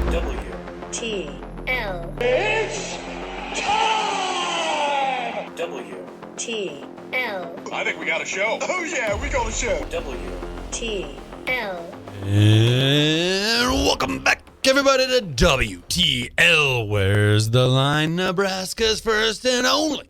WTL. It's time! WTL. I think we got a show. Oh, yeah, we got a show. WTL. And welcome back, everybody, to WTL. Where's the Line? Nebraska's first and only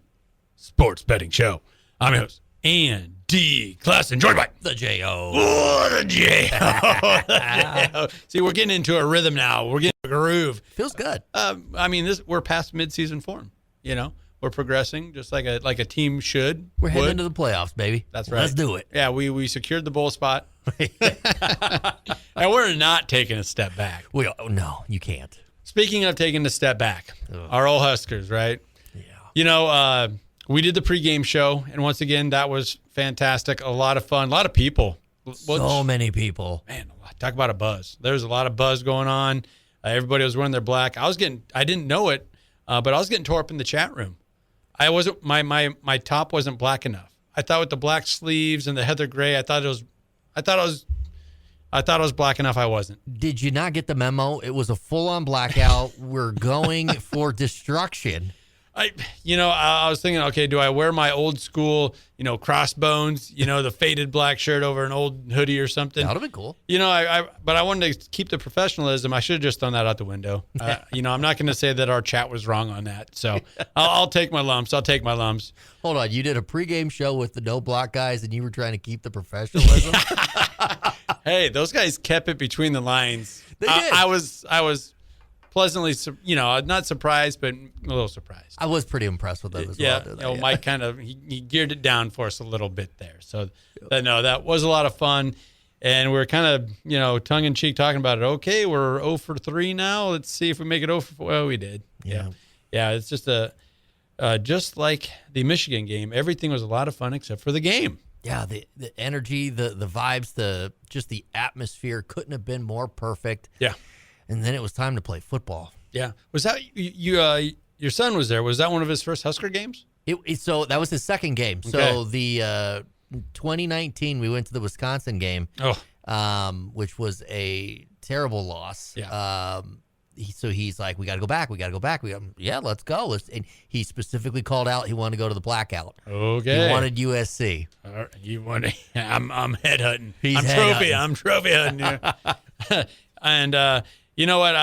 sports betting show. I'm your host, Andy Classen, joined by The J.O. Oh, the J.O. See, we're getting into a rhythm now. We're getting a groove. Feels good. We're past midseason form. You know, we're progressing just like a team should. We're heading into the playoffs, baby. That's right. Let's do it. Yeah, we secured the bowl spot. And we're not taking a step back. No, you can't. Speaking of taking a step back, our old Huskers, right? Yeah. You know, we did the pregame show, and once again, that was fantastic. A lot of fun, a lot of people. So many people. Man, talk about a buzz. There's a lot of buzz going on. Everybody was wearing their black. I didn't know it, but I was getting tore up in the chat room. I wasn't, my top wasn't black enough. I thought with the black sleeves and the heather gray, I thought it was black enough. I wasn't. Did you not get the memo? It was a full-on blackout. We're going for destruction. I was thinking, okay, do I wear my old school, crossbones, the faded black shirt over an old hoodie or something? That would have been cool. But I wanted to keep the professionalism. I should have just thrown that out the window. I'm not going to say that our chat was wrong on that. So I'll take my lumps. Hold on. You did a pregame show with the no block guys, and you were trying to keep the professionalism? Hey, those guys kept it between the lines. They did. I was pleasantly, not surprised, but a little surprised. I was pretty impressed with them as well. Yeah, Mike kind of he geared it down for us a little bit there. So, that was a lot of fun, and we're kind of tongue in cheek talking about it. Okay, we're 0 for 3 now. Let's see if we make it 0 for 4. Well, we did. Yeah. It's just just like the Michigan game. Everything was a lot of fun except for the game. Yeah, the energy, the vibes, just the atmosphere couldn't have been more perfect. Yeah. And then it was time to play football. Yeah. Was that you? Your son was there. Was that one of his first Husker games? So that was his second game. Okay. So the 2019, we went to the Wisconsin game, which was a terrible loss. Yeah. So he's like, we got to go back. Yeah, let's go. And he specifically called out he wanted to go to the blackout. Okay. He wanted USC. You want? I'm headhunting. I'm trophy hunting you. And you know what?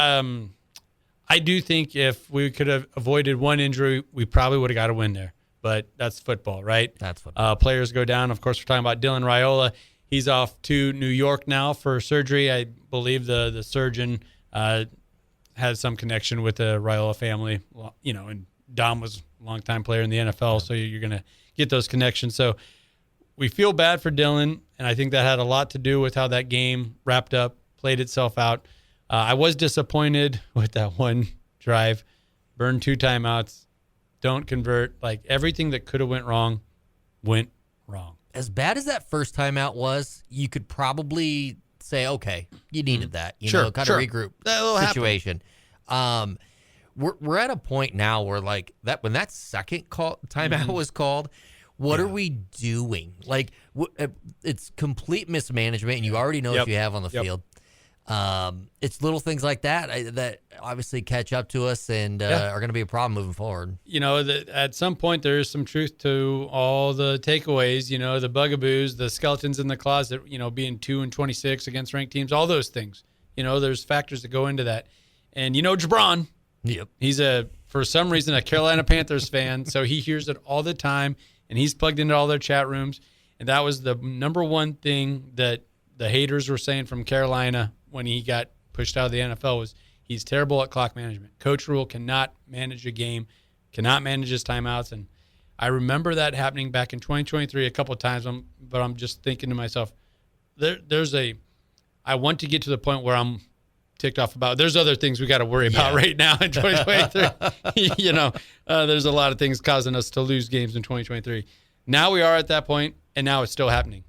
I do think if we could have avoided one injury, we probably would have got a win there. But that's football, right? That's football. Players go down. Of course, we're talking about Dylan Raiola. He's off to New York now for surgery. I believe the surgeon has some connection with the Raiola family. And Dom was a longtime player in the NFL, so you're going to get those connections. So we feel bad for Dylan, and I think that had a lot to do with how that game wrapped up, played itself out. I was disappointed with that one drive. Burned 2 timeouts. Don't convert. Like, everything that could have went wrong. As bad as that first timeout was, you could probably say, okay, you needed that. Kind of regroup situation. We're at a point now where, like, that when that second timeout was called, what are we doing? Like, it's complete mismanagement, and you already know what you have on the field. It's little things like that that obviously catch up to us and are going to be a problem moving forward. At some point there is some truth to all the takeaways, the bugaboos, the skeletons in the closet, being 2-26 against ranked teams, all those things. There's factors that go into that. And Jabron, he's for some reason a Carolina Panthers fan, so he hears it all the time, and he's plugged into all their chat rooms. And that was the number one thing that the haters were saying from Carolina when he got pushed out of the NFL was he's terrible at clock management. Coach Rule cannot manage a game, cannot manage his timeouts. And I remember that happening back in 2023 a couple of times, but I'm just thinking to myself, I want to get to the point where I'm ticked off about, there's other things we got to worry about right now in 2023. There's a lot of things causing us to lose games in 2023. Now we are at that point, and now it's still happening.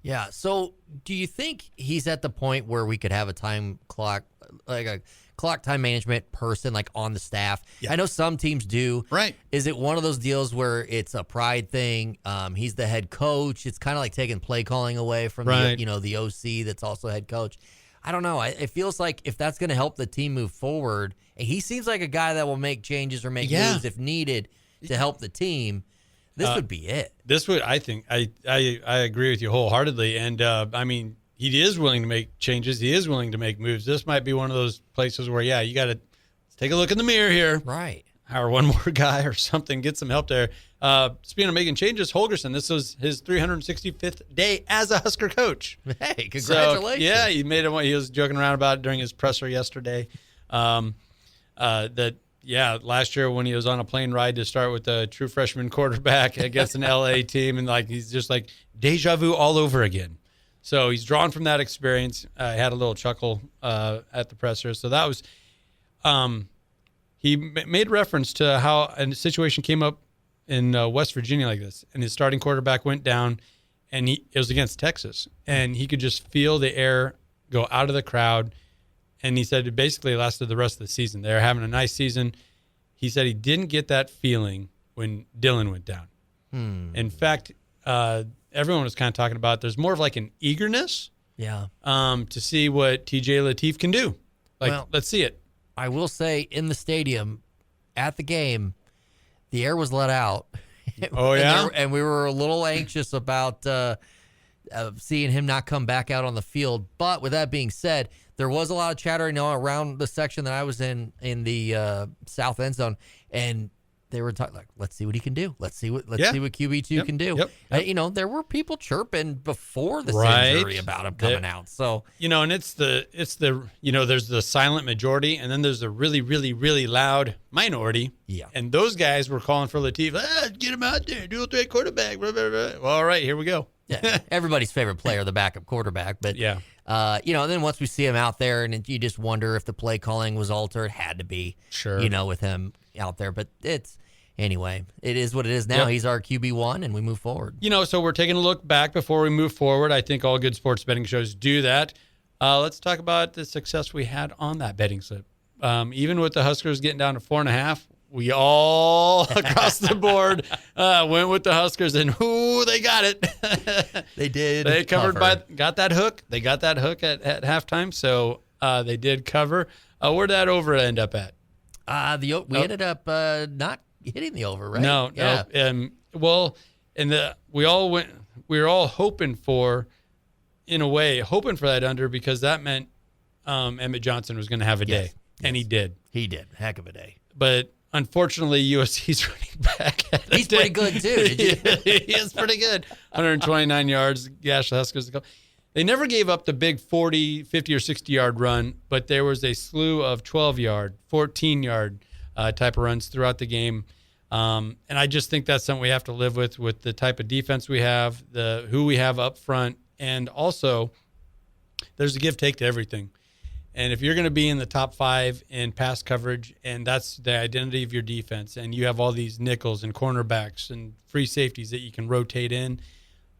Yeah. So do you think he's at the point where we could have a time clock, like a clock time management person, like on the staff? Yeah. I know some teams do. Right. Is it one of those deals where it's a pride thing? He's the head coach. It's kind of like taking play calling away from the OC that's also head coach. I don't know. It feels like if that's going to help the team move forward, and he seems like a guy that will make changes or make moves if needed to help the team. This would be it. This would, I think, I agree with you wholeheartedly. And I mean, he is willing to make changes. He is willing to make moves. This might be one of those places where, you got to take a look in the mirror here. Right. Hire one more guy or something, get some help there. Speaking of making changes, Holgerson, this was his 365th day as a Husker coach. Hey, congratulations. So, he made it. He was joking around about it during his presser yesterday. Last year when he was on a plane ride to start with a true freshman quarterback against an LA team, and he's just like deja vu all over again. So he's drawn from that experience. Had a little chuckle at the presser. So that was he made reference to how a situation came up in West Virginia like this, and his starting quarterback went down, and it was against Texas, and he could just feel the air go out of the crowd. And he said it basically lasted the rest of the season. They're having a nice season. He said he didn't get that feeling when Dylan went down. In fact, everyone was kind of talking about there's more of like an eagerness to see what TJ Lateef can do. Let's see it. I will say in the stadium at the game, the air was let out. Oh, yeah? And we were a little anxious about seeing him not come back out on the field. But with that being said, there was a lot of chattering around the section that I was in the south end zone, and they were talking let's see what he can do. Let's see what QB2 can do. Yep. There were people chirping before the injury about him coming out. So and it's the there's the silent majority, and then there's the really, really, really loud minority. Yeah. And those guys were calling for Lateef. Get him out there, dual threat quarterback. Blah, blah, blah. Well, all right, here we go. Yeah, everybody's favorite player, the backup quarterback. But then once we see him out there, and you just wonder if the play calling was altered. Had to be, sure, with him out there. But it is what it is now. Yep. He's our QB1, and we move forward. So we're taking a look back before we move forward. I think all good sports betting shows do that. Let's talk about the success we had on that betting slip. Even with the Huskers getting down to 4.5. We all across the board went with the Huskers, and they got it. They did. They got that hook. They got that hook at halftime, so they did cover. Where'd that over end up at? We ended up not hitting the over, right? No. We were all hoping for that under, because that meant Emmett Johnson was going to have a day, and he did. He did. Heck of a day. But unfortunately, USC's running back. He's pretty good, too. He is pretty good. 129 yards. Gashed the Huskers. They never gave up the big 40, 50, or 60-yard run, but there was a slew of 12-yard, 14-yard type of runs throughout the game. And I just think that's something we have to live with the type of defense we have, who we have up front, and also there's a give-take to everything. And if you're going to be in the top 5 in pass coverage, and that's the identity of your defense, and you have all these nickels and cornerbacks and free safeties that you can rotate in,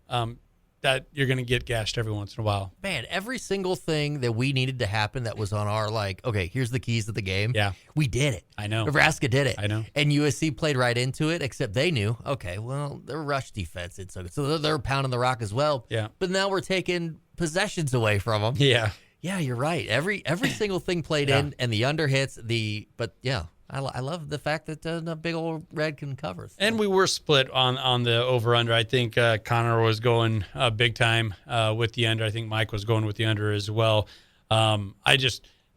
that you're going to get gashed every once in a while. Man, every single thing that we needed to happen that was on our, okay, here's the keys to the game. Yeah. We did it. I know. Nebraska did it. I know. And USC played right into it, except they knew, okay, well, their rush defense is so they're pounding the rock as well. Yeah. But now we're taking possessions away from them. Yeah. Yeah, you're right. Every single thing played in, and the under hits, I love the fact that the big old red can cover. So. And we were split on the over-under. I think Connor was going big time with the under. I think Mike was going with the under as well. The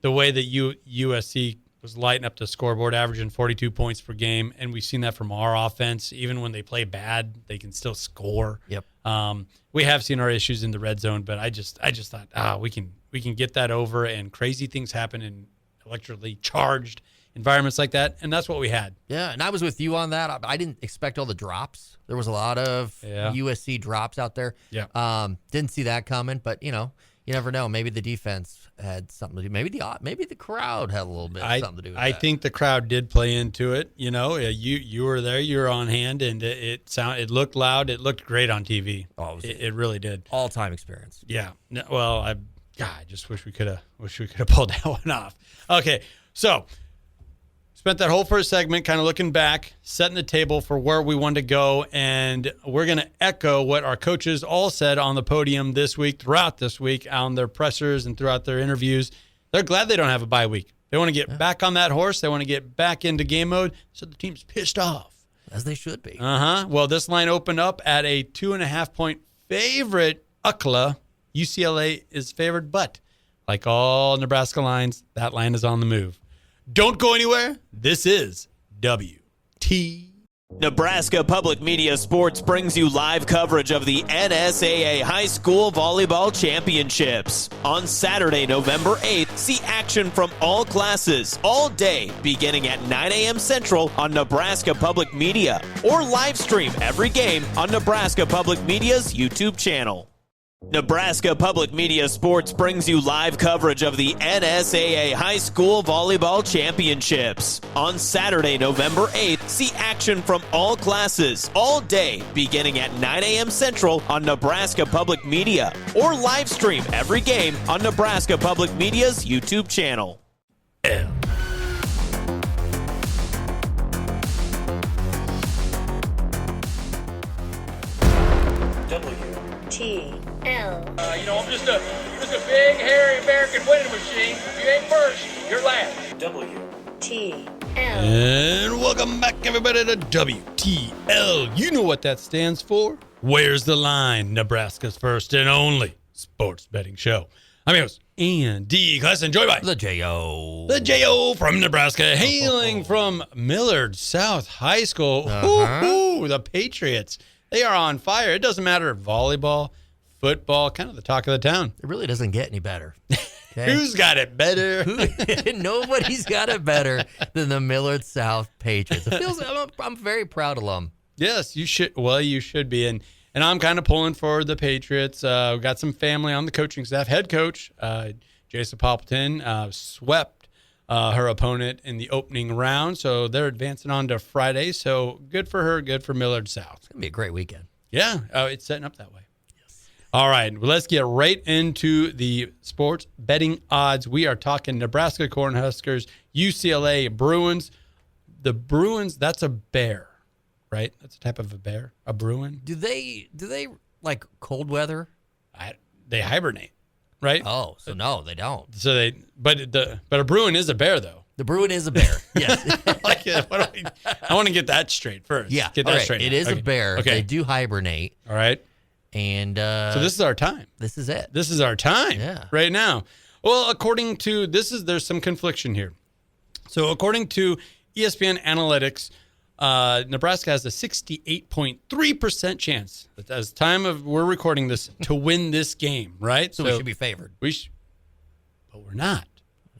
way that USC was lighting up the scoreboard, averaging 42 points per game, and we've seen that from our offense. Even when they play bad, they can still score. Yep. We have seen our issues in the red zone, but I just thought, we can get that over, and crazy things happen in electrically charged environments like that, and that's what we had. Yeah, and I was with you on that. I didn't expect all the drops. There was a lot of USC drops out there. Yeah. Didn't see that coming, but you never know. Maybe the defense had something to do. Maybe the crowd had a little bit something to do with that. I think the crowd did play into it. You were there, you were on hand, and it looked loud. It looked great on TV. Oh, it really did. All-time experience. Yeah. Well, I just wish we could have pulled that one off. Okay, so spent that whole first segment kind of looking back, setting the table for where we wanted to go, and we're going to echo what our coaches all said on the podium this week, throughout this week, on their pressers and throughout their interviews. They're glad they don't have a bye week. They want to get back on that horse. They want to get back into game mode, so the team's pissed off. As they should be. Well, this line opened up at a 2.5-point favorite. UCLA, UCLA is favored, but like all Nebraska lines, that line is on the move. Don't go anywhere. This is WT. Nebraska Public Media Sports brings you live coverage of the NSAA High School Volleyball Championships. On Saturday, November 8th, see action from all classes, all day, beginning at 9 a.m. Central on Nebraska Public Media, or live stream every game on Nebraska Public Media's YouTube channel. Nebraska Public Media Sports brings you live coverage of the NSAA High School Volleyball Championships. On Saturday, November 8th, see action from all classes, all day, beginning at 9 a.m. Central on Nebraska Public Media, or live stream every game on Nebraska Public Media's YouTube channel. WTL. I'm just a big, hairy American winning machine. If you ain't first, you're last. WTL. And welcome back, everybody, to WTL. You know what that stands for. Where's the line? Nebraska's first and only sports betting show. I'm your host, Andy Classen, joined by The J.O. The J.O. from Nebraska, hailing from Millard South High School. Ooh, the Patriots. They are on fire. It doesn't matter. Volleyball, football, kind of the talk of the town. It really doesn't get any better. Okay? Who's got it better? Nobody's got it better than the Millard South Patriots. It feels I'm very proud alum. Yes, you should. Well, you should be. And I'm kind of pulling for the Patriots. We've got some family on the coaching staff. Head coach, Jason Poppleton, swept her opponent in the opening round. So they're advancing on to Friday. So good for her, good for Millard South. It's going to be a great weekend. Yeah, it's setting up that way. Yes. All right, well, let's get right into the sports betting odds. We are talking Nebraska Cornhuskers, UCLA Bruins. The Bruins, that's a bear, right? That's a type of a bear, a Bruin. Do they like cold weather? They hibernate, right? Oh, so no, they don't. So but a Bruin is a bear, though. The Bruin is a bear. Yes. I want to get that straight first. Yeah. Get that straight. It is a bear. Okay. They do hibernate. All right. And so this is our time. This is it. This is our time. Yeah. Right now. Well, according to there's some confliction here. So according to ESPN Analytics, Nebraska has a 68.3% chance at the time of we're recording this to win this game, right? So we should be favored. But we're not.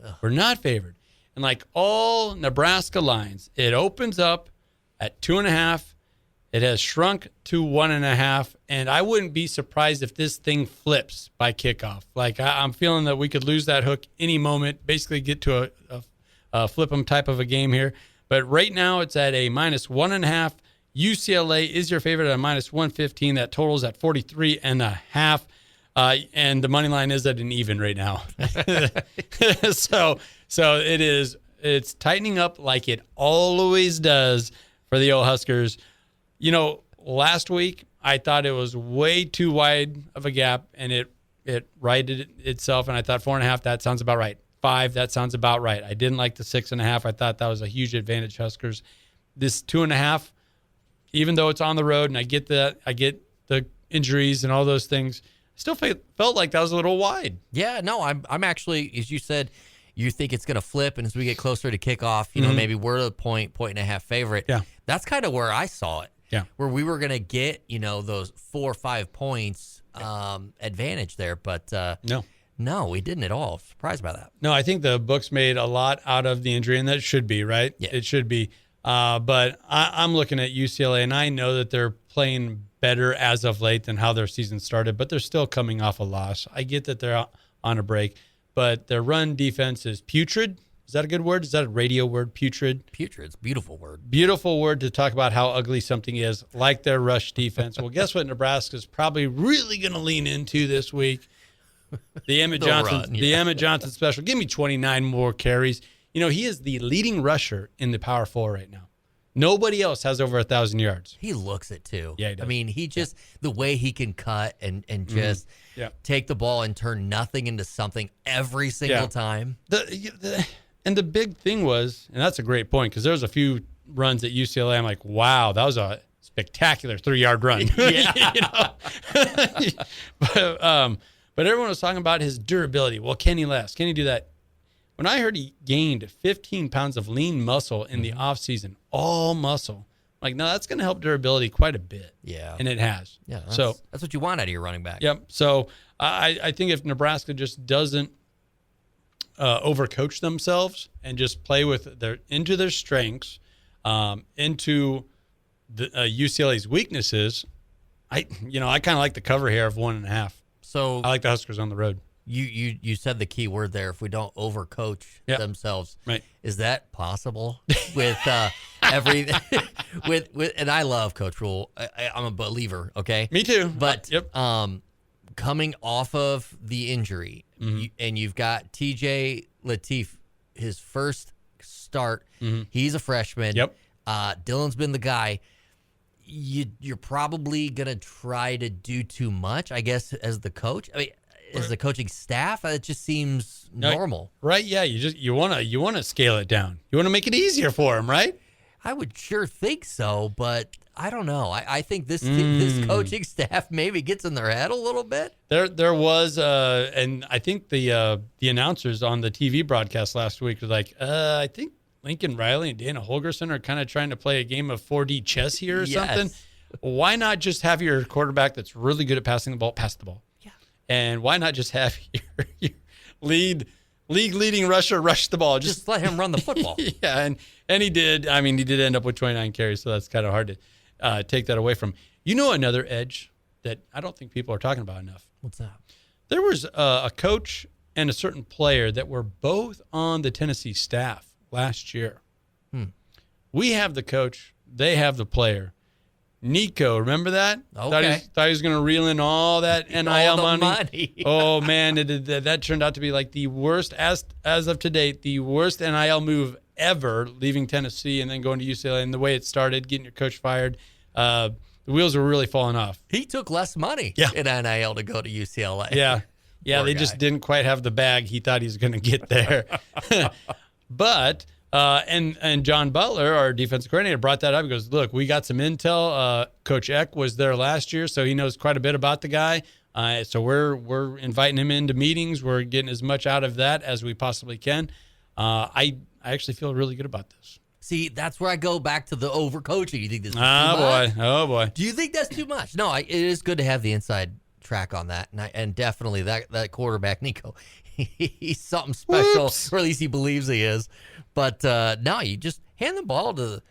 Ugh. We're not favored. And like all Nebraska lines, it opens up at 2.5. It has shrunk to 1.5. And I wouldn't be surprised if this thing flips by kickoff. Like I'm feeling that we could lose that hook any moment, basically get to a flip 'em type of a game here. But right now it's at a -1.5. UCLA is your favorite at a -115. That totals at 43.5. And the money line is at an even right now. So it's tightening up like it always does for the old Huskers. You know, last week I thought it was way too wide of a gap, and it righted itself, and I thought 4.5, that sounds about right. 5, that sounds about right. I didn't like the 6.5. I thought that was a huge advantage, Huskers. This 2.5, even though it's on the road, and I get that, I get the injuries and all those things, still felt like that was a little wide. Yeah, no, I'm actually, as you said, you think it's going to flip, and as we get closer to kickoff, you know, maybe we're a point and a half favorite. Yeah, that's kind of where I saw it. Yeah, where we were going to get, you know, those 4 or 5 points advantage there, but no, we didn't at all. Surprised by that. No, I think the books made a lot out of the injury, and that should be, right? Yeah. It should be. But I'm looking at UCLA, and I know that they're playing better as of late than how their season started, but they're still coming off a loss. I get that they're on a break, but their run defense is putrid. Is that a good word? Is that a radio word, putrid? Putrid's a beautiful word. Beautiful word to talk about how ugly something is, like their rush defense. Well, guess what Nebraska's probably really going to lean into this week? The Emmett Johnson special. Give me 29 more carries. He is the leading rusher in the Power 4 right now. Nobody else has over 1,000 yards. He looks it too. Yeah, he does. I mean, he just the way he can cut and just take the ball and turn nothing into something every single time. And the big thing was, and that's a great point, because there was a few runs at UCLA. I'm like, wow, that was a spectacular 3-yard run. But everyone was talking about his durability. Well, can he last? Can he do that? When I heard he gained 15 pounds of lean muscle in the offseason, all muscle, I'm like, no, that's going to help durability quite a bit. Yeah. And it has. Yeah. So that's what you want out of your running back. Yep. So I think if Nebraska just doesn't overcoach themselves and just play with into their strengths, into the UCLA's weaknesses, I kind of like the cover here of 1.5. So I like the Huskers on the road. You said the key word there. If we don't overcoach themselves, right? Is that possible with with? And I love Coach Rule. I'm a believer. Okay, me too. But coming off of the injury, and you've got TJ Lateef, his first start. He's a freshman. Yep. Dylan's been the guy. You're probably gonna try to do too much, I guess, as the coach. I mean, as the coaching staff, it just seems normal, right? Yeah, you want to scale it down. You want to make it easier for him, right? I would sure think so, but I don't know. I think this coaching staff maybe gets in their head a little bit. There was, and I think the announcers on the TV broadcast last week were like, I think Lincoln Riley and Dana Holgerson are kind of trying to play a game of 4D chess here or something. Why not just have your quarterback that's really good at passing the ball pass the ball? Yeah. And why not just have your league leading rusher rush the ball? Just let him run the football. Yeah, and he did. I mean, he did end up with 29 carries, so that's kind of hard to take that away from. Another edge that I don't think people are talking about enough. What's that? There was a coach and a certain player that were both on the Tennessee staff last year. We have the coach. They have the player. Nico, remember that? Okay. Thought he was going to reel in all that NIL money. Oh, man, that turned out to be like the worst, as of to date, the worst NIL move ever, leaving Tennessee and then going to UCLA. And the way it started, getting your coach fired, the wheels were really falling off. He took less money in NIL to go to UCLA. Yeah, they just didn't quite have the bag he thought he was going to get there. But and John Butler, our defensive coordinator, brought that up. He goes, look, we got some intel. Coach Eck was there last year, so he knows quite a bit about the guy. So we're inviting him into meetings. We're getting as much out of that as we possibly can. I actually feel really good about this. See, that's where I go back to the overcoaching. You think this is too much? Oh, boy. Do you think that's too much? No, it is good to have the inside track on that. And definitely that quarterback, Nico, he's something special, or at least he believes he is. But no, you just hand the ball to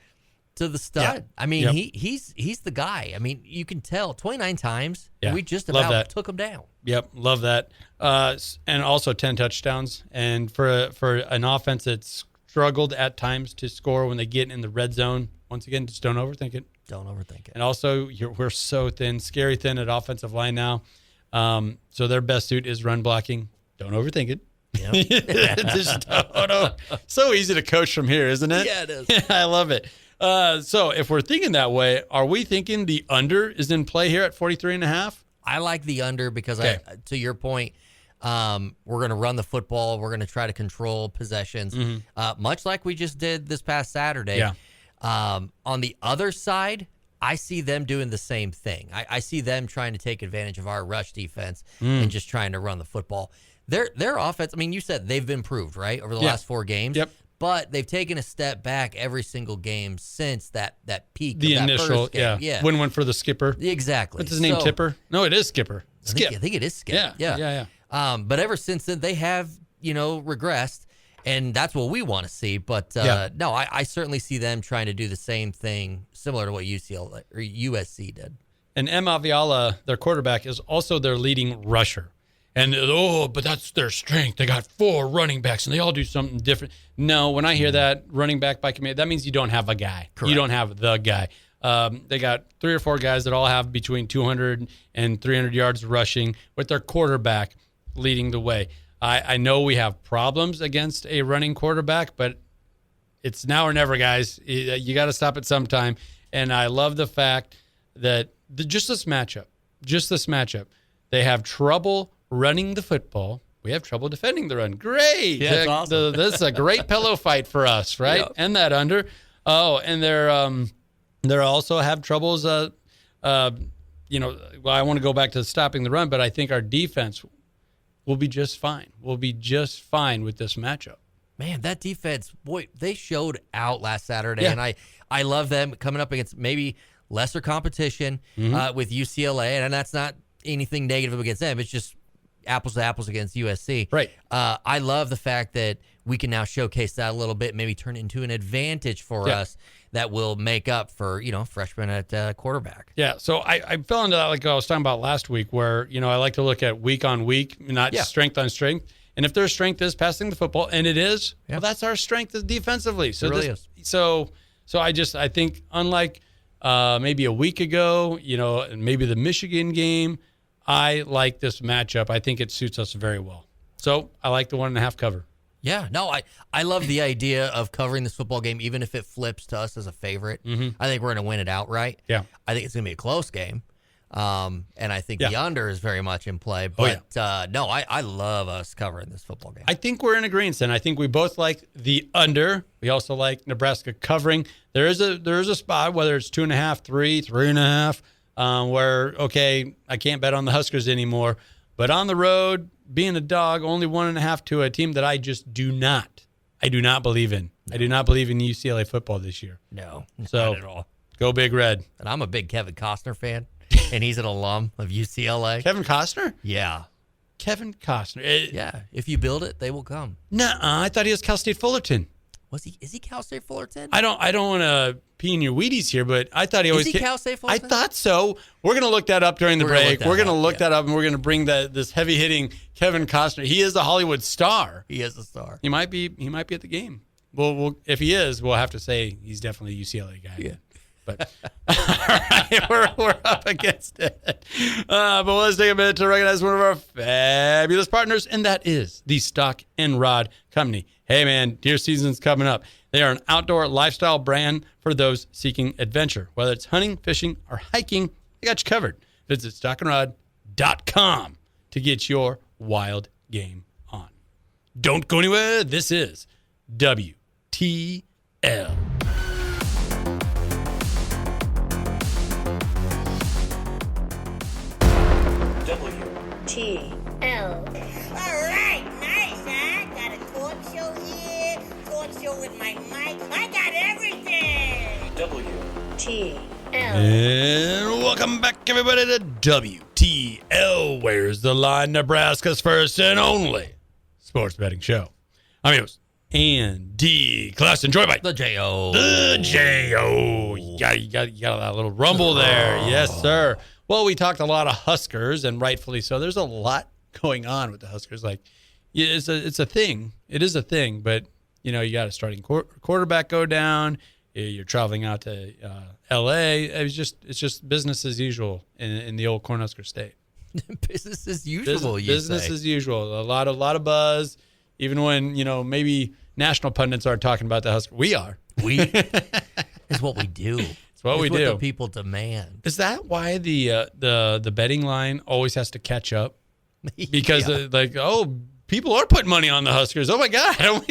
the stud. Yeah. I mean, he's the guy. I mean, you can tell 29 times. Yeah. We just about took him down. Yep, love that. And also 10 touchdowns. And for an offense that's struggled at times to score when they get in the red zone, once again, just don't overthink it. Don't overthink it. And also, we're so thin, scary thin at offensive line now. So their best suit is run blocking. Don't overthink it. Yep. Just don't. So easy to coach from here, isn't it? Yeah, it is. I love it. So if we're thinking that way, are we thinking the under is in play here at 43.5? I like the under because, to your point, we're going to run the football. We're going to try to control possessions, much like we just did this past Saturday. Yeah. On the other side, I see them doing the same thing. I see them trying to take advantage of our rush defense and just trying to run the football. Their offense, I mean, you said they've improved, right, over the last 4 games. Yep. But they've taken a step back every single game since that peak. The of that initial, first game. Yeah. Win for the skipper. Exactly. What's his name, Tipper? No, it is Skipper. Skip. I think it is Skip. Yeah. But ever since then, they have, regressed, and that's what we want to see. But no, I certainly see them trying to do the same thing, similar to what UCLA or USC did. And M. Aviala, their quarterback, is also their leading rusher. And, but that's their strength. They got 4 running backs, and they all do something different. No, when I hear that, running back by committee, that means you don't have a guy. Correct. You don't have the guy. They got 3 or 4 guys that all have between 200 and 300 yards rushing with their quarterback leading the way. I know we have problems against a running quarterback, but it's now or never, guys. You got to stop it sometime. And I love the fact that just this matchup, they have trouble running the football. We have trouble defending the run. Great. Yeah, that's awesome. This is a great pillow fight for us, right? Yep. And that under. Oh, and they're also have troubles. Well, I want to go back to stopping the run, but I think our defense will be just fine. We'll be just fine with this matchup. Man, that defense, boy, they showed out last Saturday, and I love them coming up against maybe lesser competition with UCLA, and that's not anything negative against them. It's just apples to apples against USC. Right. I love the fact that we can now showcase that a little bit, maybe turn it into an advantage for us that will make up for, freshmen at quarterback. Yeah, so I fell into that like I was talking about last week where, I like to look at week on week, not strength on strength. And if their strength is passing the football, and it is, well, that's our strength defensively. So it really is. So I think unlike maybe a week ago, and maybe the Michigan game, I like this matchup. I think it suits us very well. So I like the 1.5 cover. Yeah, no, I love the idea of covering this football game, even if it flips to us as a favorite. I think we're going to win it outright. Yeah. I think it's going to be a close game. And I think the under is very much in play. But no, I love us covering this football game. I think we're in agreement, and I think we both like the under. We also like Nebraska covering. There is a spot, whether it's 2.5, 3, 3.5, where, okay, I can't bet on the Huskers anymore. But on the road, being a dog, only 1.5 to a team that I just do not believe in. No. I do not believe in UCLA football this year. No, so not at all. Go Big Red. And I'm a big Kevin Costner fan, and he's an alum of UCLA. Kevin Costner? Yeah. Kevin Costner. Yeah. If you build it, they will come. Nuh-uh. I thought he was Cal State Fullerton. Is he Cal State Fullerton? I don't want to pee in your Wheaties here, but I thought he always. Is he Cal State Fullerton? I thought so. We're going to look that up during the break. We're going to look that up, and we're going to bring this heavy hitting Kevin Costner. He is a Hollywood star. He is a star. He might be at the game. Well, if he is, we'll have to say he's definitely a UCLA guy. Yeah. But all right, we're up against it. But let's take a minute to recognize one of our fabulous partners, and that is the Stock and Rod Company. Hey, man, deer season's coming up. They are an outdoor lifestyle brand for those seeking adventure. Whether it's hunting, fishing, or hiking, they got you covered. Visit stockandrod.com to get your wild game on. Don't go anywhere. This is WTL. WTL. All right, nice, huh? Got a talk show here, talk show with my mic. I got everything. WTL. And welcome back, everybody, to WTL. Where's the Line? Nebraska's first and only sports betting show. I'm your host, Andy Classen, joined by the J.O. The J.O. You got that little rumble there. Yes, sir. Well, we talked a lot of Huskers, and rightfully so. There's a lot going on with the Huskers. Like, it's a thing. It is a thing, but, you got a starting quarterback go down. You're traveling out to L.A. It's just business as usual in the old Cornhusker State. Business as usual, business as usual. A lot of buzz, even when, maybe national pundits aren't talking about the Huskers. We are. It's what we do. It's what the people demand. Is that why the betting line always has to catch up? Because people are putting money on the Huskers. Oh my God!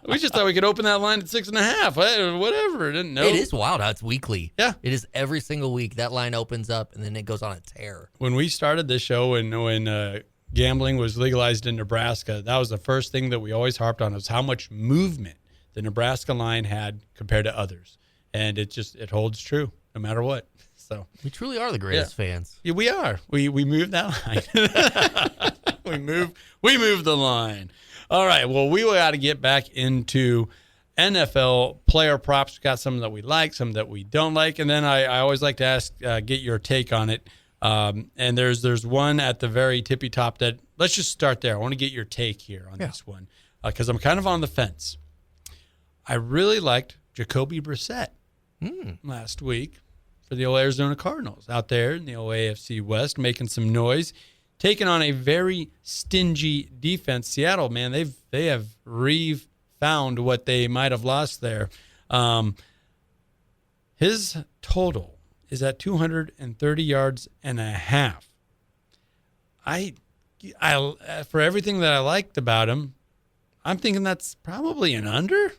We just thought we could open that line at 6.5. Whatever. Didn't know. It is wild how it's weekly. Yeah, it is every single week. That line opens up and then it goes on a tear. When we started this show, when gambling was legalized in Nebraska, that was the first thing that we always harped on, was how much movement the Nebraska line had compared to others. And it holds true no matter what. So we truly are the greatest fans. Yeah, we are. We move that line. we move the line. All right. Well, we got to get back into NFL player props. We've got some that we like, some that we don't like, and then I always like to ask, get your take on it. And there's one at the very tippy top that, let's just start there. I want to get your take here on this one because I'm kind of on the fence. I really liked Jacoby Brissett last week for the old Arizona Cardinals out there in the old AFC West, making some noise. taking on a very stingy defense. Seattle, man, they have found what they might have lost there. His total is at 230 yards and a half. I for everything that I liked about him, I'm thinking that's probably an under.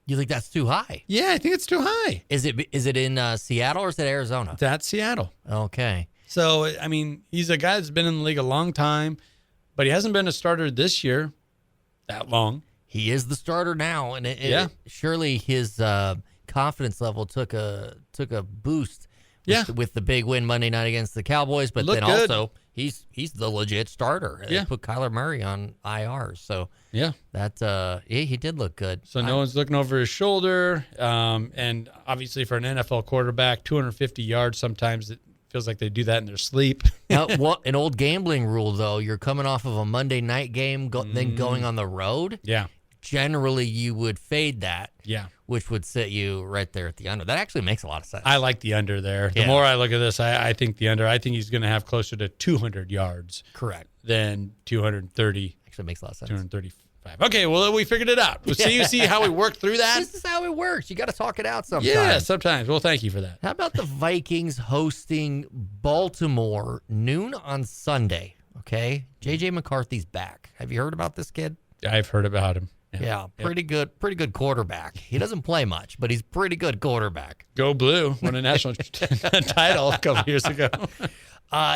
You think that's too high? Yeah, I think it's too high. Is it in Seattle or is it Arizona? That's Seattle. Okay. So, I mean, he's a guy that's been in the league a long time, but he hasn't been a starter this year that long. He is the starter now, and surely his confidence level took a boost with the big win Monday night against the Cowboys, but then good. Also he's the legit starter. They put Kyler Murray on IR, so that he did look good. So no one's looking over his shoulder, and obviously for an NFL quarterback, 250 yards sometimes it feels like they do that in their sleep. Now, an old gambling rule though, you're coming off of a Monday night game, then going on the road. Yeah. Generally, you would fade that. Yeah. Which would sit you right there at the under. That actually makes a lot of sense. I like the under there. The more I look at this, I think the under. I think he's going to have closer to 200 yards. Correct. Than 230. Actually makes a lot of sense. 235. Okay, well, we figured it out. We'll see how we work through that. This is how it works. You got to talk it out sometimes. Yeah, sometimes. Well, thank you for that. How about the Vikings hosting Baltimore noon on Sunday? Okay. J.J. McCarthy's back. Have you heard about this kid? I've heard about him. Yeah, pretty good quarterback. He doesn't play much, but he's pretty good quarterback. Go Blue, won a national title a couple years ago.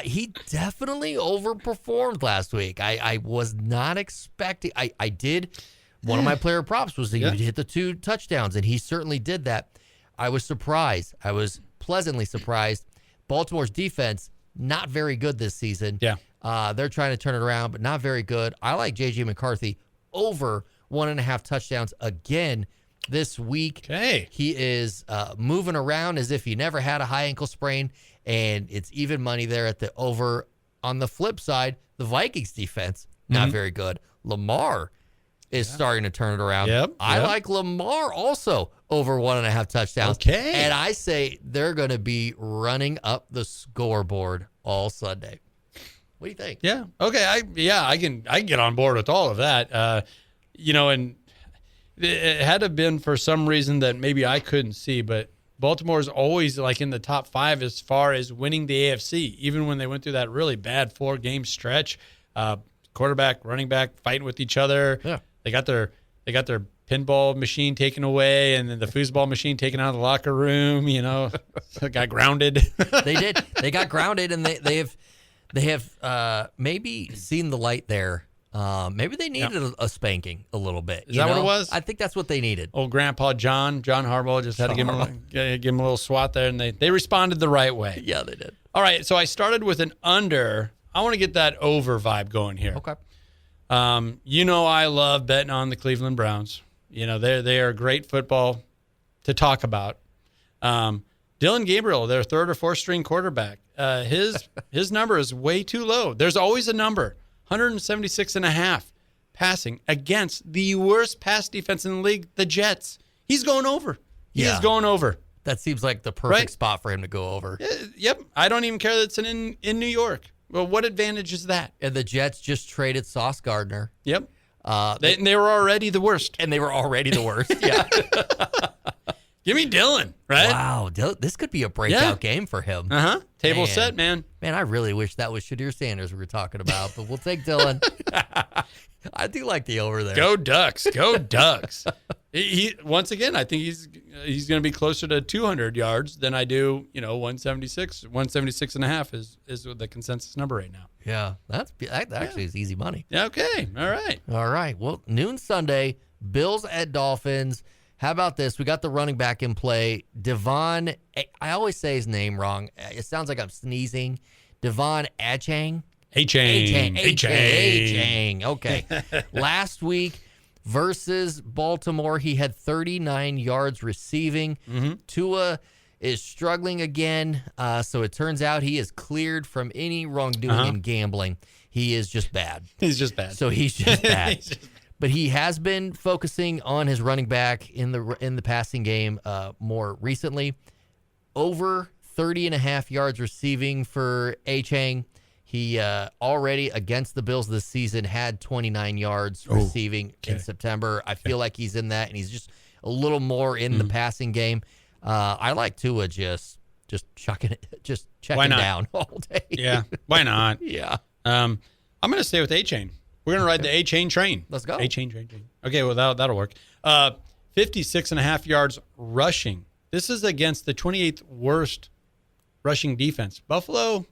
He definitely overperformed last week. I was not expecting. I did. One of my player props was that he would hit the 2 touchdowns, and he certainly did that. I was surprised. I was pleasantly surprised. Baltimore's defense, not very good this season. Yeah. They're trying to turn it around, but not very good. I like J.J. McCarthy over 1.5 touchdowns again this week. Okay. He is moving around as if he never had a high ankle sprain, and it's even money there at the over. On the flip side, the Vikings defense, not very good. Lamar is starting to turn it around. I like Lamar also over 1.5 touchdowns. Okay. And I say they're going to be running up the scoreboard all Sunday. What do you think? Yeah. Okay. I can get on board with all of that. And it had to have been for some reason that maybe I couldn't see, but Baltimore's always like in the top 5 as far as winning the AFC, even when they went through that really bad 4-game stretch. Quarterback, running back fighting with each other. Yeah. They got their pinball machine taken away, and then the foosball machine taken out of the locker room. Got grounded. They did. They got grounded, and they have maybe seen the light there. Maybe they needed a spanking a little bit. Is that what it was? I think that's what they needed. Old Grandpa John Harbaugh just had to give him a little swat there, and they responded the right way. Yeah, they did. All right, so I started with an under. I want to get that over vibe going here. Okay. I love betting on the Cleveland Browns. They are great football to talk about. Dylan Gabriel, their 3rd or 4th string quarterback, his number is way too low. There's always a number, 176.5 passing against the worst pass defense in the league, the Jets. He's going over. He's going over. That seems like the perfect spot for him to go over. Yep. I don't even care that it's in New York. Well, what advantage is that? And the Jets just traded Sauce Gardner. Yep. They were already the worst. And they were already the worst. Yeah. Give me Dylan, right? Wow. This could be a breakout game for him. Uh-huh. Table set, man. Man, I really wish that was Shadir Sanders we were talking about, but we'll take Dylan. I do like the over there. Go Ducks. Go Ducks. He once again, I think he's going to be closer to 200 yards than I do, 176. 176.5 is the consensus number right now. Yeah, that actually is easy money. Okay. All right. Well, noon Sunday, Bills at Dolphins. How about this? We got the running back in play. Devon, I always say his name wrong. It sounds like I'm sneezing. Devon Achang. Achang. Okay. Last week versus Baltimore, he had 39 yards receiving. Tua is struggling again, so it turns out he is cleared from any wrongdoing in gambling. He is just bad. He's just bad. So he's just bad. But he has been focusing on his running back in the passing game more recently. Over 30.5 yards receiving for Achang. He already against the Bills this season had 29 yards receiving in September. I feel like he's in that, and he's just a little more in the passing game. I like Tua just checking down all day. Yeah, why not? Yeah. I'm going to stay with A-Chain. We're going to ride the A-Chain train. Let's go. A-Chain train. Okay, well, that'll work. 56.5 yards rushing. This is against the 28th worst rushing defense. Buffalo,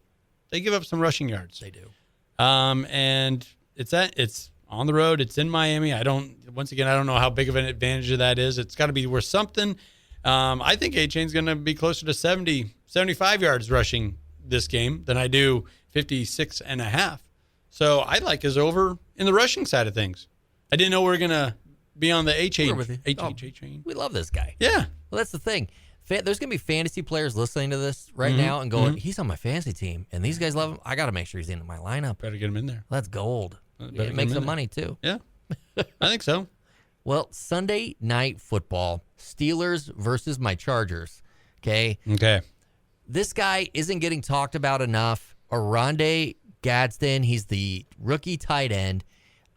they give up some rushing yards. They do. And it's on the road. It's in Miami. I don't know how big of an advantage of that is. It's got to be worth something. I think A-Chain's going to be closer to 70, 75 yards rushing this game than I do 56.5. So I like his over in the rushing side of things. I didn't know we were going to be on the A-Chain. A-Chain. We love this guy. Yeah. Well, that's the thing. There's going to be fantasy players listening to this right now and going, he's on my fantasy team, and these guys love him. I got to make sure he's in my lineup. Better get him in there. That's gold. It makes some money, too. Yeah, I think so. Well, Sunday night football, Steelers versus my Chargers. Okay. This guy isn't getting talked about enough. Oronde Gadsden, he's the rookie tight end.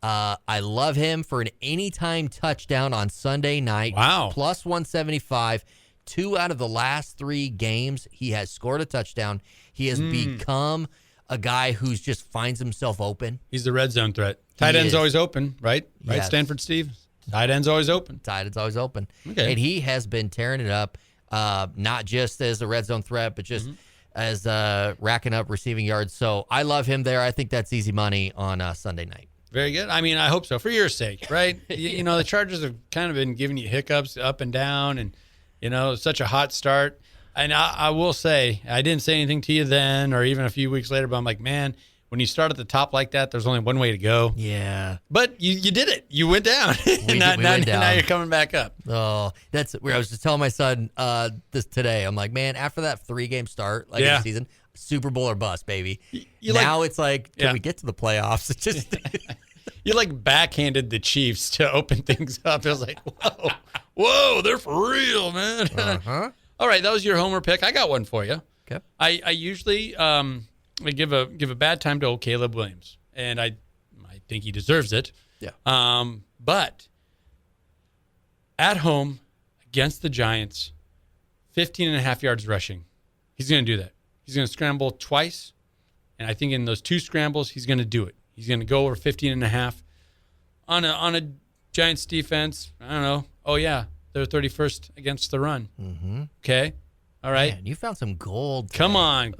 I love him for an anytime touchdown on Sunday night. Wow. Plus 175. 2 out of the last 3 games, he has scored a touchdown. He has become a guy who's just finds himself open. He's the red zone threat. Tight end's always open, right? Right, Yes. Stanford Steve? Tight end's always open. Tight end's always open. Okay. And he has been tearing it up, not just as a red zone threat, but just as racking up receiving yards. So I love him there. I think that's easy money on Sunday night. Very good. I mean, I hope so. For your sake, right? You know, the Chargers have kind of been giving you hiccups up and down, and, you know, such a hot start. And I will say, I didn't say anything to you then or even a few weeks later, but I'm like, man, when you start at the top like that, there's only one way to go. Yeah. But you did it. You went down. We went down. Now you're coming back up. Oh, that's where I was just telling my son this today. I'm like, man, after that 3-game start, like in the season, Super Bowl or bust, baby. Now it's like, can we get to the playoffs? It's just you like backhanded the Chiefs to open things up. I was like, whoa, they're for real, man. All right, that was your homer pick. I got one for you. Okay. I usually I give a bad time to old Caleb Williams, and I think he deserves it. Yeah. But at home against the Giants, 15.5 yards rushing. He's going to do that. He's going to scramble twice, and I think in those 2 scrambles, he's going to do it. He's going to go over 15.5 on a Giants defense. I don't know. Oh yeah, they're 31st against the run. Okay. All right. Man, you found some gold today. Come on,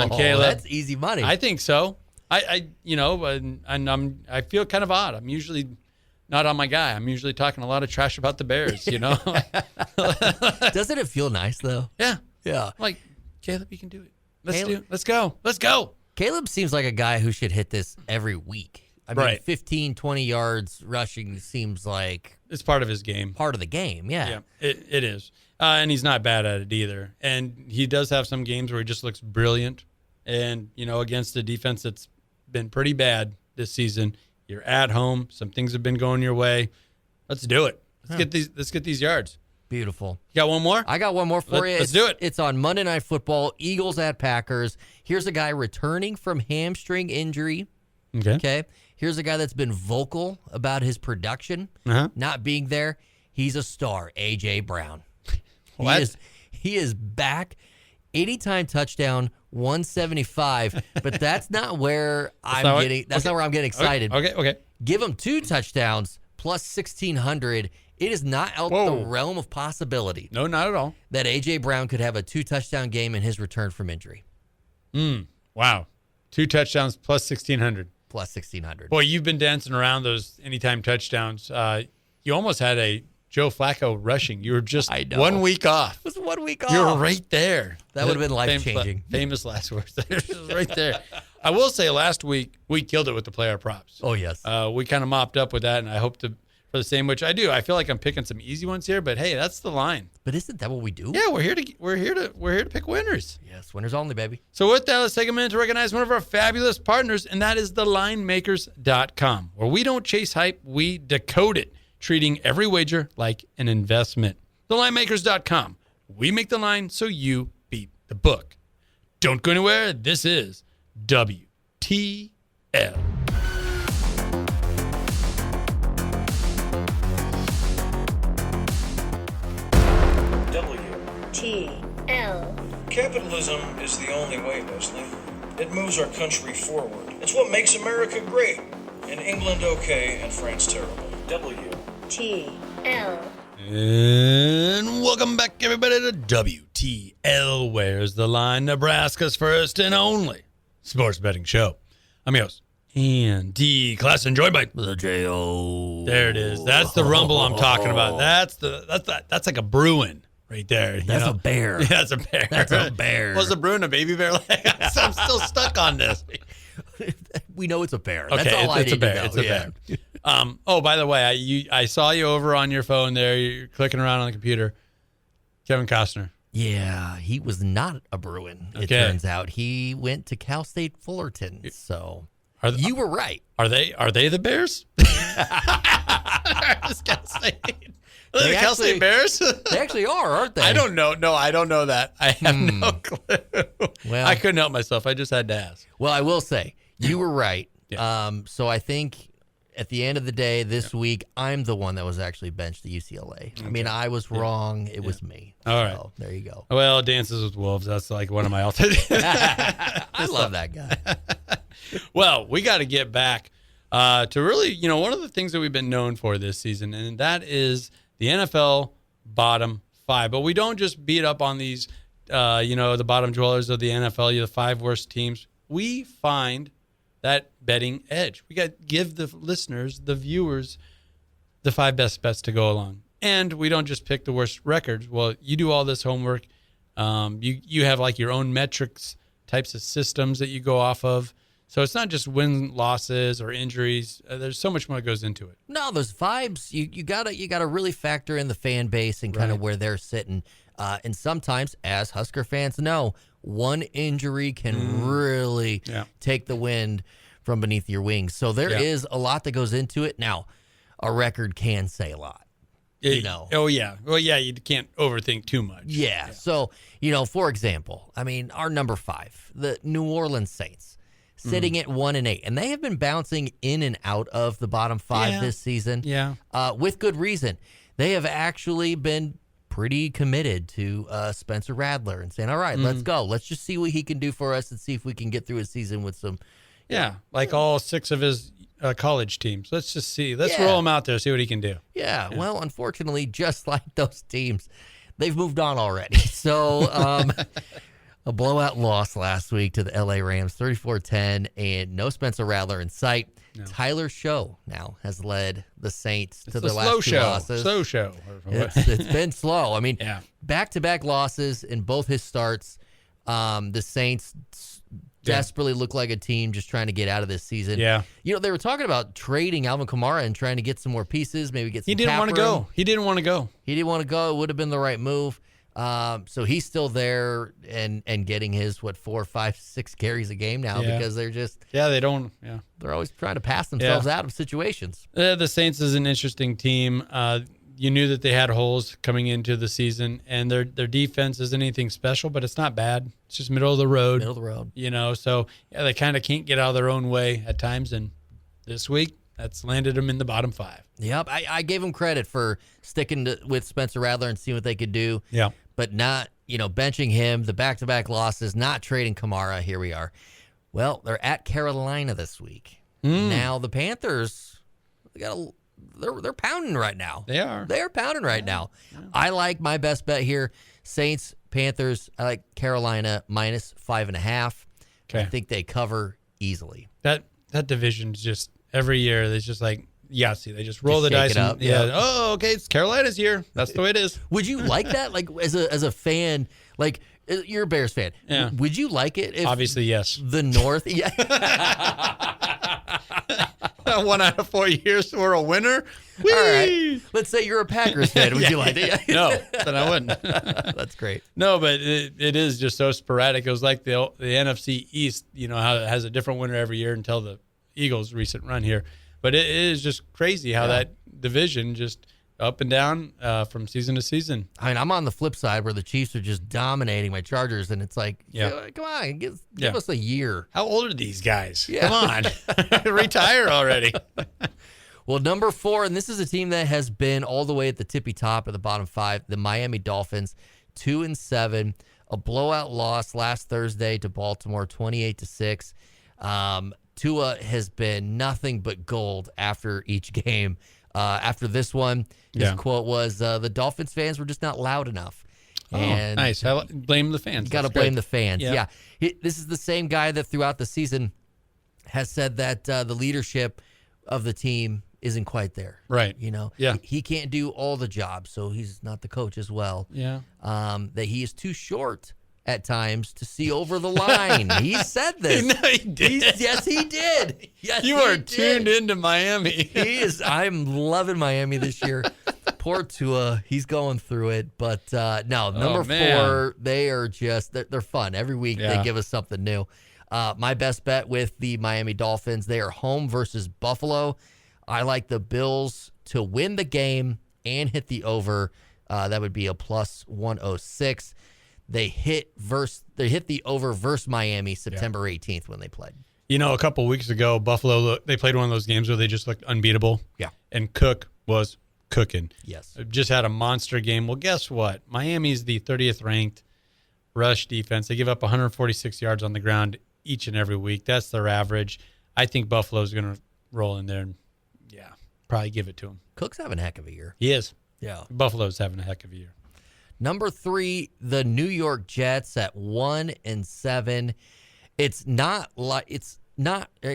Caleb. That's easy money. I think so. I feel kind of odd. I'm usually not on my guy. I'm usually talking a lot of trash about the Bears, you know. Doesn't it feel nice though? Yeah. Yeah. I'm like, Caleb, you can do it. Let's go. Caleb seems like a guy who should hit this every week. I mean, 15, 20 yards rushing seems like it's part of his game. Part of the game, yeah. It is. And he's not bad at it either. And he does have some games where he just looks brilliant. And, you know, against a defense that's been pretty bad this season, you're at home. Some things have been going your way. Let's do it. Let's get these yards. Beautiful. You got one more? I got one more for you. Let's do it. It's on Monday Night Football, Eagles at Packers. Here's a guy returning from hamstring injury. Okay. Here's a guy that's been vocal about his production not being there. He's a star, A.J. Brown. He is back. Anytime touchdown, 175. But that's not where I'm getting excited. Okay. Give him 2 touchdowns plus 1,600. It is not out the realm of possibility. No, not at all. That A.J. Brown could have a 2-touchdown game in his return from injury. Wow. 2 touchdowns plus 1,600. Plus 1,600. Boy, you've been dancing around those anytime touchdowns. You almost had a Joe Flacco rushing. You were just 1 week off. It was 1 week off. You were right there. That would have been life-changing. Famous last words. Right there. I will say last week, we killed it with the player props. Oh, yes. We kind of mopped up with that, and I hope for the same, which I do. I feel like I'm picking some easy ones here, but hey, that's the line. But isn't that what we do? Yeah, we're here to pick winners. Yes, winners only, baby. So with that, let's take a minute to recognize one of our fabulous partners, and that is thelinemakers.com, where we don't chase hype, we decode it, treating every wager like an investment. Thelinemakers.com. We make the line so you beat the book. Don't go anywhere. This is WTL. WTL. Capitalism is the only way, Leslie. It moves our country forward. It's what makes America great, and England okay, and France terrible. WTL. And welcome back, everybody, to WTL. Where's the Line? Nebraska's first and only sports betting show. I'm your host, Andy Classen, joined by The J.O. There it is. That's the rumble I'm talking about. That's like a Bruin right there. That's a bear. Yeah, that's a bear. That's a bear. Was a Bruin a baby bear? I'm still stuck on this. We know it's a bear. Okay, That's all I it's need a bear. to know. It's a bear. Oh, by the way, I saw you over on your phone there. You're clicking around on the computer. Kevin Costner. Yeah, he was not a Bruin, it turns out. He went to Cal State Fullerton, so you were right. Are they the Bears? I just gotta say. Are they the Cal State Bears? They actually are, aren't they? I don't know. No, I don't know that. I have no clue. Well, I couldn't help myself. I just had to ask. Well, I will say, you were right. Yeah. So I think at the end of the day this week, I'm the one that was actually benched at UCLA. Okay. I mean, I was wrong. It was me. All right. So, there you go. Well, Dances with Wolves. That's like one of my alternatives. I love that guy. Well, we got to get back to really, one of the things that we've been known for this season, and that is the NFL bottom five. But we don't just beat up on these, the bottom dwellers of the NFL, the five worst teams. We find that betting edge. We got to give the listeners, the viewers, the five best bets to go along. And we don't just pick the worst records. Well, you do all this homework. You have like your own metrics, types of systems that you go off of. So it's not just win losses or injuries. There's so much more that goes into it. No, those vibes, you gotta really factor in the fan base and kind of where they're sitting. And sometimes, as Husker fans know, one injury can really take the wind from beneath your wings. So there is a lot that goes into it. Now, a record can say a lot. Oh, yeah. Well, yeah, you can't overthink too much. Yeah. So, for example, I mean, our number 5, the New Orleans Saints, sitting at 1-8, and they have been bouncing in and out of the bottom 5 this season. Yeah. With good reason. They have actually been pretty committed to Spencer Rattler and saying, all right, let's go. Let's just see what he can do for us and see if we can get through his season with some. Yeah, like all 6 of his college teams. Let's just see. Let's roll him out there, see what he can do. Yeah. Well, unfortunately, just like those teams, they've moved on already. So a blowout loss last week to the LA Rams, 34-10, and no Spencer Rattler in sight. No. Tyler Show now has led the Saints to their last 2 losses. Slow show. It's been slow. I mean, back-to-back losses in both his starts. The Saints desperately look like a team just trying to get out of this season. Yeah. They were talking about trading Alvin Kamara and trying to get some more pieces, maybe get some He didn't want to go. He didn't want to go. It would have been the right move. So he's still there and getting his 4, 5, 6 carries a game now because they're just they're always trying to pass themselves out of situations. The Saints is an interesting team. You knew that they had holes coming into the season, and their defense isn't anything special, but it's not bad. It's just middle of the road. So they kind of can't get out of their own way at times, and this week that's landed them in the bottom 5. Yep, I gave them credit for sticking with Spencer Rattler and seeing what they could do. Yeah. But not, benching him, the back-to-back losses, not trading Kamara. Here we are. Well, they're at Carolina this week. Now the Panthers, they're pounding right now. They are. They are pounding right now. Yeah. I like my best bet here. Saints, Panthers. I like Carolina minus 5.5. Okay. I think they cover easily. That division's just every year. There's just like. Yeah, see, they just roll the dice. Oh, okay, it's Carolina's here. That's the way it is. Would you like that? Like, as a fan, like, you're a Bears fan. Yeah. Would you like it if... Obviously, yes. The North... Yeah. 1 out of 4 years we're a winner. Whee! All right. Let's say you're a Packers fan. Would you like it? No, then I wouldn't. That's great. No, but it is just so sporadic. It was like the NFC East, how it has a different winner every year until the Eagles' recent run here. But it is just crazy how that division just up and down from season to season. I mean, I'm on the flip side where the Chiefs are just dominating my Chargers, and it's like, come on, give us a year. How old are these guys? Yeah. Come on. Retire already. Well, number 4, and this is a team that has been all the way at the tippy top of the bottom 5, the Miami Dolphins, 2-7, a blowout loss last Thursday to Baltimore, 28-6. Tua has been nothing but gold after each game. After this one, his quote was, the Dolphins fans were just not loud enough. And nice. Blame the fans. You got to blame the fans. Yeah. This is the same guy that throughout the season has said that the leadership of the team isn't quite there. Right. He can't do all the jobs, so he's not the coach as well. Yeah. That he is too short at times to see over the line. He said this. No, he did. Yes, he did. Yes, you are tuned into Miami. He is. I'm loving Miami this year. Poor Tua, he's going through it. But no, number 4, they are just they're fun. Every week they give us something new. My best bet with the Miami Dolphins, they are home versus Buffalo. I like the Bills to win the game and hit the over. That would be a plus 106. They hit the over versus Miami September 18th when they played. A couple weeks ago, Buffalo, they played one of those games where they just looked unbeatable. Yeah. And Cook was cooking. Yes. Just had a monster game. Well, guess what? Miami's the 30th ranked rush defense. They give up 146 yards on the ground each and every week. That's their average. I think Buffalo's going to roll in there and, probably give it to him. Cook's having a heck of a year. He is. Yeah. Buffalo's having a heck of a year. Number 3, the New York Jets at 1-7. It's not I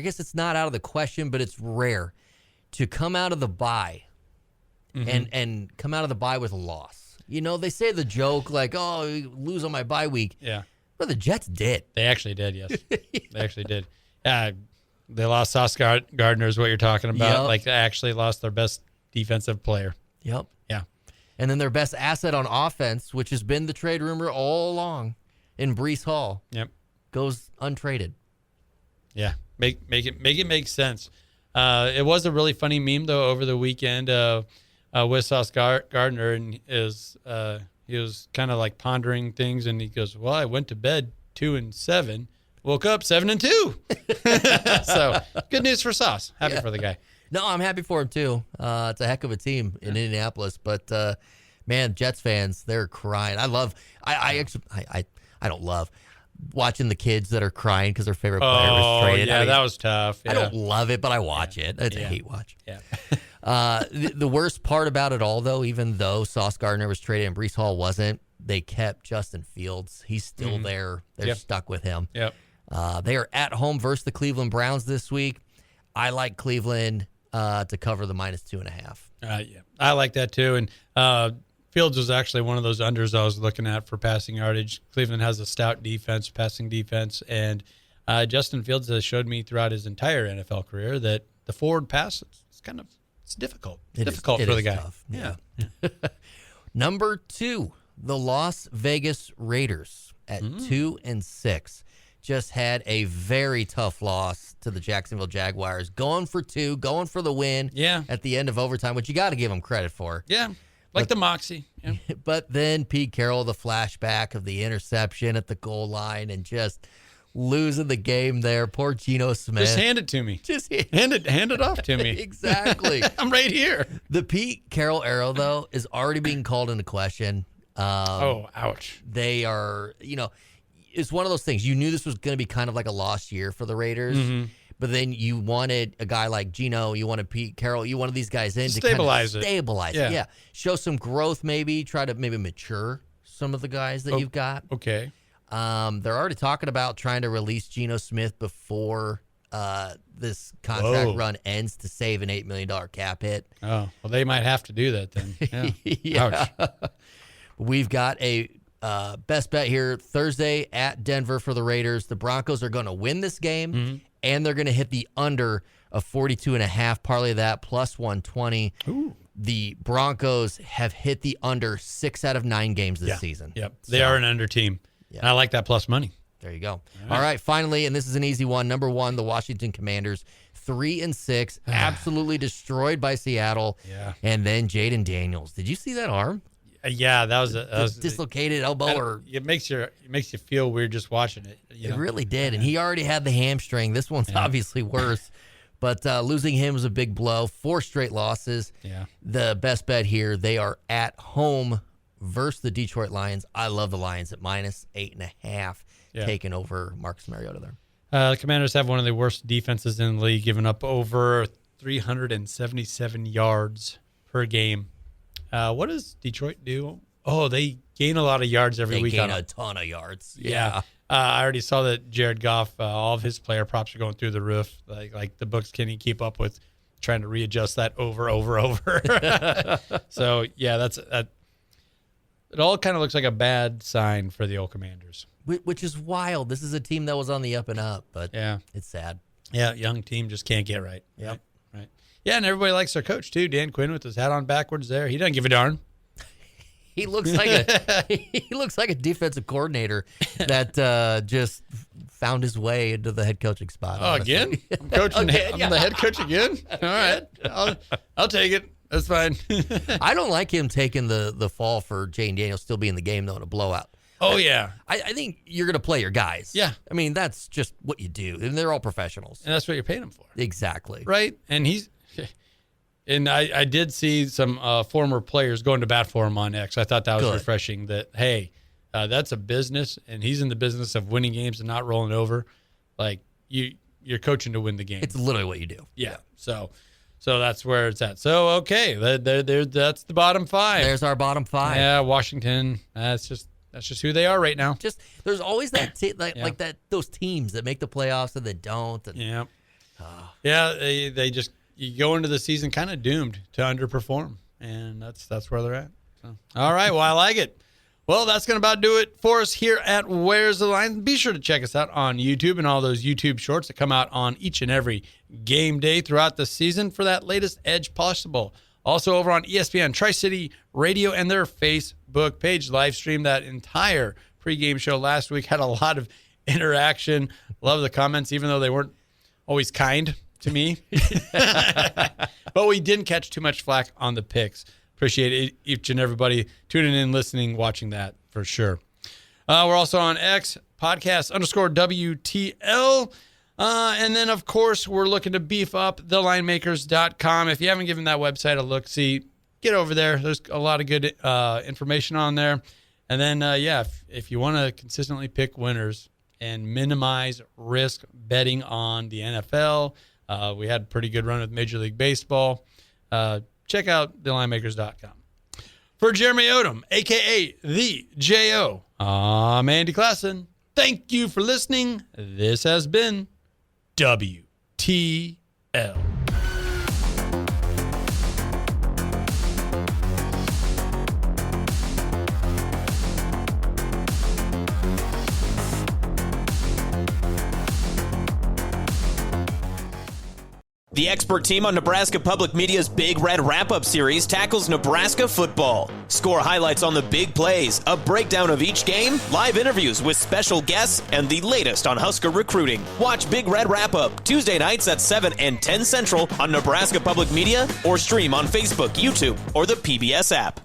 guess it's not out of the question, but it's rare to come out of the bye and come out of the bye with a loss. They say the joke like, oh, you lose on my bye week. Yeah. But the Jets did. They actually did, yes. They actually did. They lost Sauce Gardner is what you're talking about. Yep. Like, they actually lost their best defensive player. Yep. Yeah. And then their best asset on offense, which has been the trade rumor all along, in Breece Hall, goes untraded. Yeah. Make it make sense. It was a really funny meme, though, over the weekend with Sauce Gardner, and he was kind of like pondering things, and he goes, well, I went to bed 2-7. Woke up 7-2. So good news for Sauce. Happy for the guy. No, I'm happy for him too. It's a heck of a team in Indianapolis, but man, Jets fans, they're crying. I don't love watching the kids that are crying because their favorite player was traded. Yeah, that was tough. Yeah. I don't love it, but I watch it. It's a hate watch. Yeah. The worst part about it all, though, even though Sauce Gardner was traded and Breece Hall wasn't, they kept Justin Fields. He's still there. They're stuck with him. Yep. They are at home versus the Cleveland Browns this week. I like Cleveland to cover the -2.5. Yeah, I like that too. And Fields was actually one of those unders I was looking at for passing yardage. Cleveland has a stout defense, passing defense, and Justin Fields has showed me throughout his entire NFL career that the forward pass it's difficult. It's difficult for the guy. Tough. Yeah. Number 2, the Las Vegas Raiders at 2-6. Just had a very tough loss to the Jacksonville Jaguars. Going for 2, going for the win at the end of overtime, which you got to give them credit for. Yeah, the moxie. Yeah. But then Pete Carroll, the flashback of the interception at the goal line and just losing the game there. Poor Geno Smith. Just hand it to me. Just hand it off to me. Exactly. I'm right here. The Pete Carroll era, though, is already being called into question. Ouch. They are, it's one of those things. You knew this was going to be kind of like a lost year for the Raiders, but then you wanted a guy like Geno, you wanted Pete Carroll, you wanted these guys in to stabilize it. Yeah. Show some growth, maybe try to mature some of the guys that you've got. Okay. They're already talking about trying to release Geno Smith before this contract run ends to save an $8 million cap hit. Oh, well, they might have to do that then. Yeah. Ouch. We've got a best bet here Thursday at Denver for the Raiders. The Broncos are going to win this game, and they're going to hit the under of 42.5. Parlay that plus 120. Ooh. The Broncos have hit the under 6 out of 9 games this season. Yep, they are an under team. Yeah. And I like that plus money. There you go. All right, finally, and this is an easy one. Number 1, the Washington Commanders, 3-6, absolutely destroyed by Seattle. Yeah. And then Jaden Daniels. Did you see that arm? Yeah, that was dislocated elbow. Or it makes you feel weird just watching it. It really did. And he already had the hamstring. This one's obviously worse. But losing him was a big blow. 4 straight losses. Yeah. The best bet here, they are at home versus the Detroit Lions. I love the Lions at -8.5, taking over Marcus Mariota there. The Commanders have one of the worst defenses in the league, giving up over 377 yards per game. What does Detroit do? Oh, they gain a lot of yards every week. They gain a ton of yards. Yeah. I already saw that Jared Goff, all of his player props are going through the roof. Like the books can't even keep up with trying to readjust that over. So, yeah, it all kind of looks like a bad sign for the old Commanders. Which is wild. This is a team that was on the up and up, but it's sad. Yeah, young team just can't get right. Yep. Right. Yeah, and everybody likes their coach, too. Dan Quinn with his hat on backwards there. He doesn't give a darn. He looks like a defensive coordinator that just found his way into the head coaching spot. Oh, honestly. again? I'm coaching. I'm the head coach again? All right. I'll take it. That's fine. I don't like him taking the fall for Jane Daniels still being in the game, though, in a blowout. Oh, yeah. I think you're going to play your guys. Yeah. I mean, that's just what you do. And they're all professionals. And that's what you're paying them for. Exactly. Right? And I did see some former players going to bat for him on X. I thought that was refreshing that, hey, that's a business, and he's in the business of winning games and not rolling over. Like, you're coaching to win the game. It's literally what you do. Yeah. So that's where it's at. So, okay, that's the bottom 5. There's our bottom 5. Yeah, Washington, that's just who they are right now. Just there's always that like that those teams that make the playoffs and that don't. And, they just you go into the season kind of doomed to underperform, and that's where they're at. So, all right, well, I like it. Well, that's going to about do it for us here at Where's the Line. Be sure to check us out on YouTube and all those YouTube shorts that come out on each and every game day throughout the season for that latest edge possible. Also over on ESPN Tri-City Radio and their Facebook page. Live streamed that entire pregame show last week. Had a lot of interaction. Love the comments, even though they weren't always kind to me. But we didn't catch too much flack on the picks. Appreciate each and everybody tuning in, listening, watching that for sure. We're also on X, podcast _WTL. And then, of course, we're looking to beef up thelinemakers.com. If you haven't given that website a look, get over there. There's a lot of good information on there. And then, if you want to consistently pick winners and minimize risk betting on the NFL, we had a pretty good run with Major League Baseball. Check out thelinemakers.com. For Jeremy Odem, a.k.a. The J.O., I'm Andy Classen. Thank you for listening. This has been WTL. The expert team on Nebraska Public Media's Big Red Wrap-Up series tackles Nebraska football. Score highlights on the big plays, a breakdown of each game, live interviews with special guests, and the latest on Husker recruiting. Watch Big Red Wrap-Up Tuesday nights at 7 and 10 Central on Nebraska Public Media or stream on Facebook, YouTube, or the PBS app.